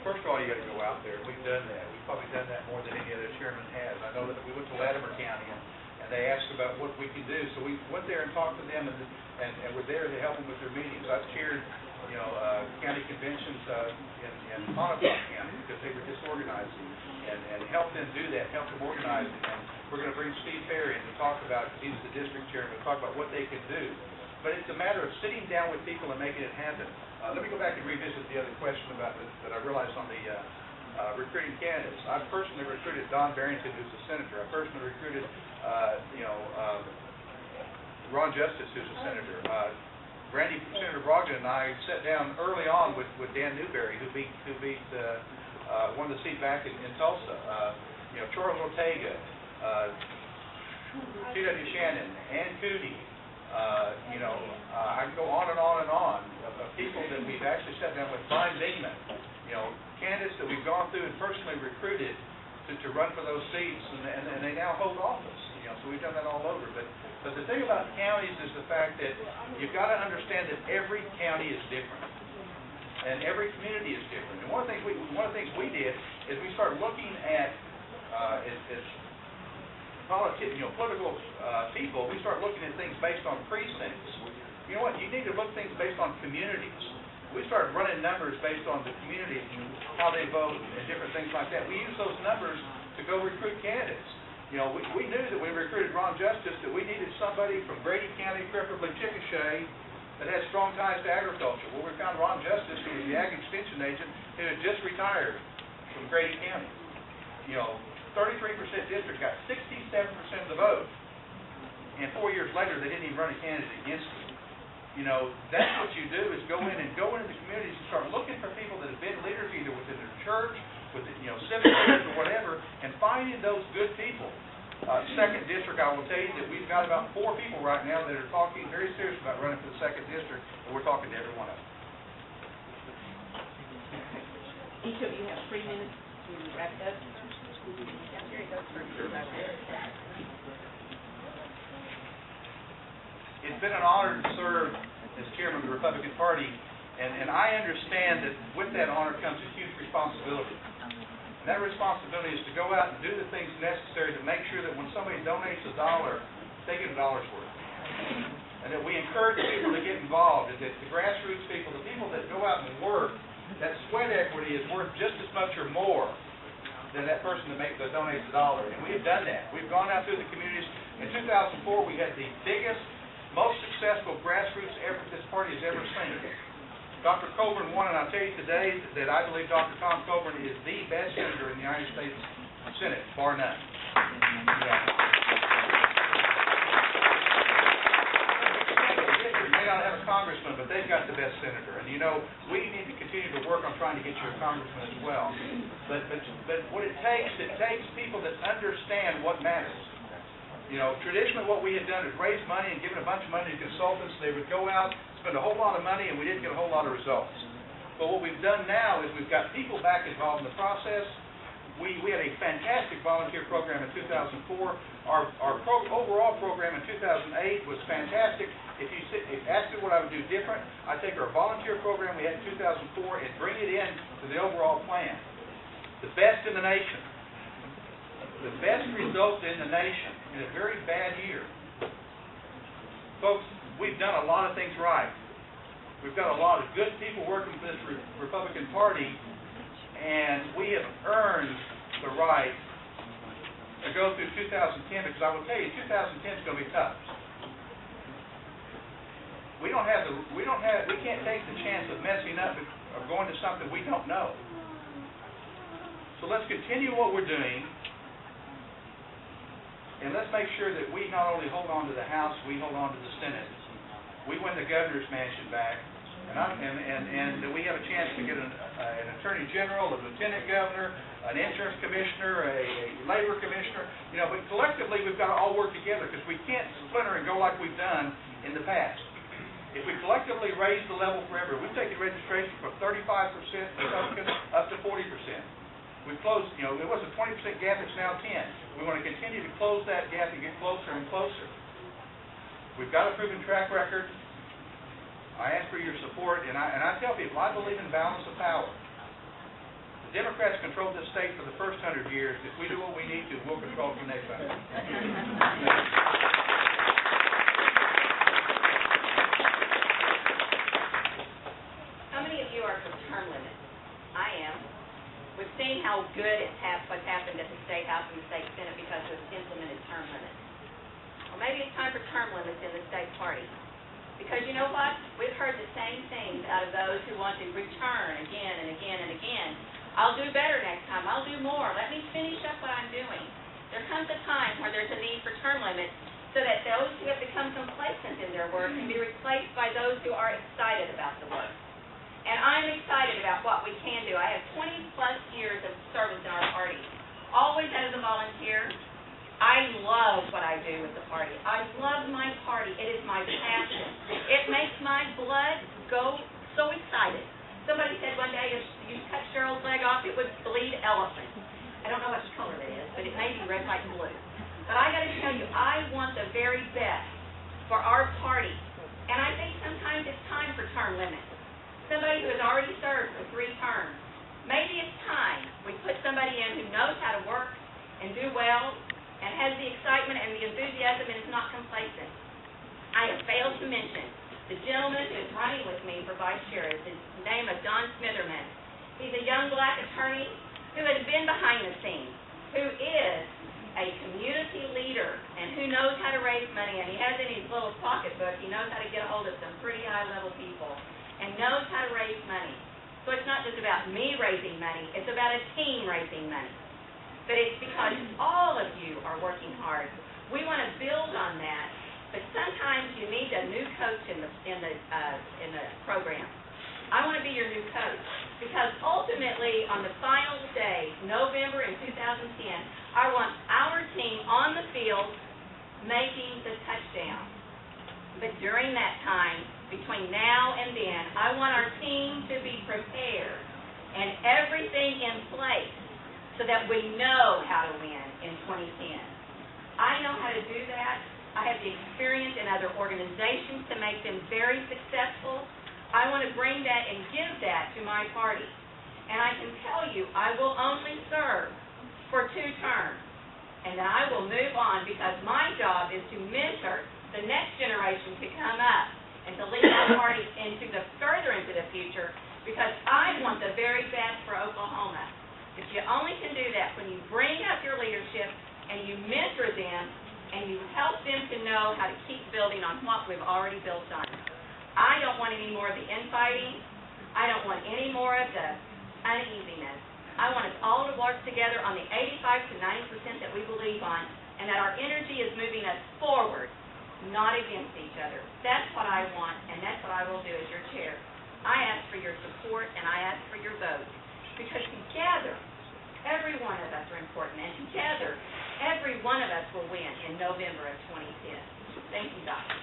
first of all, you got to go out there. We've done that. We've probably done that more than any other chairman has. I know that we went to Latimer County and they asked about what we can do. So we went there and talked to them and we're there to help them with their meetings. I've chaired, county conventions in Muskogee County because they were disorganized and helped them do that, helped them organize it. And we're going to bring Steve Perry in to talk about, because he's the district chairman, to talk about what they can do. But it's a matter of sitting down with people and making it happen. Let me go back and revisit the other question about that I realized on the recruiting candidates. I personally recruited Don Barrington, who's a senator. I personally recruited, Ron Justice, who's a senator. Senator Brogdon and I sat down early on with Dan Newberry, who won the seat back in Tulsa. Charles Ortega, T.W. Shannon, Ann Cooney. I can go on and on and on of people that we've actually sat down with. Brian Dingman, candidates that we've gone through and personally recruited to run for those seats, and they now hold office. So we've done that all over. But the thing about counties is the fact that you've got to understand that every county is different, and every community is different. And one of the things we did is we started looking at political people. We start looking at things based on precincts. You know what? You need to look at things based on communities. We started running numbers based on the communities and how they vote and different things like that. We use those numbers to go recruit candidates. We knew that when we recruited Ron Justice that we needed somebody from Grady County, preferably Chickasha, that had strong ties to agriculture. Well, we found Ron Justice, who was the Ag Extension agent, who had just retired from Grady County. 33% district got 67% of the vote, and 4 years later they didn't even run a candidate against him. That's what you do, is go into the communities and start looking for people that have been leaders either within their church, with civic leaders or whatever, and finding those good people. Second district, I will tell you that we've got about 4 people right now that are talking very serious about running for the second district, and we're talking to every one of them. Each of you have 3 minutes to wrap it up. It's been an honor to serve as chairman of the Republican Party, and I understand that with that honor comes a huge responsibility. And that responsibility is to go out and do the things necessary to make sure that when somebody donates $1, they get $1 worth. And that we encourage people to get involved, and that the grassroots people, the people that go out and work, that sweat equity is worth just as much or more than that person that donates $1. And we have done that. We've gone out through the communities. In 2004, we had the biggest, most successful grassroots effort this party has ever seen. Dr. Coburn won, and I'll tell you today that I believe Dr. Tom Coburn is the best senator in the United States Senate, bar none. They may not have a congressman, but they've got the best senator. And we need to continue to work on trying to get you a congressman as well. But what it takes people that understand what matters. Traditionally what we had done is raise money and given a bunch of money to consultants. They would go out, spend a whole lot of money, and we didn't get a whole lot of results. But what we've done now is we've got people back involved in the process. We had a fantastic volunteer program in 2004. Our overall program in 2008 was fantastic. If you ask me what I would do different, I'd take our volunteer program we had in 2004 and bring it in to the overall plan. The best in the nation. The best results in the nation in a very bad year. Folks, we've done a lot of things right. We've got a lot of good people working for this Republican Party, and we have earned the right to go through 2010, because I will tell you, 2010 is going to be tough. We can't take the chance of messing up or going to something we don't know. So let's continue what we're doing. And let's make sure that we not only hold on to the House, we hold on to the Senate. We win the governor's mansion back, and we have a chance to get an attorney general, a lieutenant governor, an insurance commissioner, a labor commissioner. But collectively we've got to all work together, because we can't splinter and go like we've done in the past. If we collectively raise the level for everyone, we've taken registration from 35% Republican up to 40%. We've closed, it was a 20% gap, it's now 10. We want to continue to close that gap and get closer and closer. We've got a proven track record. I ask for your support, and I tell people, I believe in balance of power. Democrats controlled this state for the first 100 years. If we do what we need to, we'll control it for the next 100. How many of you are for term limits? I am. We've seen how good what's happened at the State House and the State Senate because we've implemented term limits. Well, maybe it's time for term limits in the state party. Because you know what? We've heard the same things out of those who want to return again and again and again. I'll do better next time. I'll do more. Let me finish up what I'm doing. There comes a time where there's a need for term limits so that those who have become complacent in their work can be replaced by those who are excited about the work. And I'm excited about what we can do. I have 20-plus years of service in our party, always as a volunteer. I love what I do with the party. I love my party. It is my passion. It makes my blood go so excited. Somebody said one day, if you cut Cheryl's leg off, it would bleed elephant. I don't know what color it is, but it may be red, white, and blue. But I got to tell you, I want the very best for our party. And I think sometimes it's time for term limits. Somebody who has already served for 3 terms. Maybe it's time we put somebody in who knows how to work and do well and has the excitement and the enthusiasm and is not complacent. I have failed to mention the gentleman who is running with me for vice chair. His name is Don Smitherman. He's a young black attorney who has been behind the scenes, who is a community leader and who knows how to raise money. And he has in his little pocketbook, he knows how to get a hold of some pretty high-level people and knows how to raise money. So it's not just about me raising money, it's about a team raising money. But it's because all of you are working hard. We want to build on that, but sometimes you need a new coach in the program. I want to be your new coach because ultimately on the final day, November in 2010, I want our team on the field making the touchdown. But during that time, between now and then, I want our team to be prepared and everything in place so that we know how to win in 2010. I know how to do that. I have the experience in other organizations to make them very successful. I want to bring that and give that to my party. And I can tell you, I will only serve for 2 terms. And then I will move on because my job is to mentor the next generation to come up and to lead our party further into the future because I want the very best for Oklahoma. But you only can do that when you bring up your leadership and you mentor them and you help them to know how to keep building on what we've already built on. I don't want any more of the infighting. I don't want any more of the uneasiness. I want us all to work together on the 85 to 90% that we believe on and that our energy is moving us forward, not against each other. That's what I want, and that's what I will do as your chair. I ask for your support, and I ask for your vote. Because together, every one of us are important, and together, every one of us will win in November of 2010. Thank you, Doctor.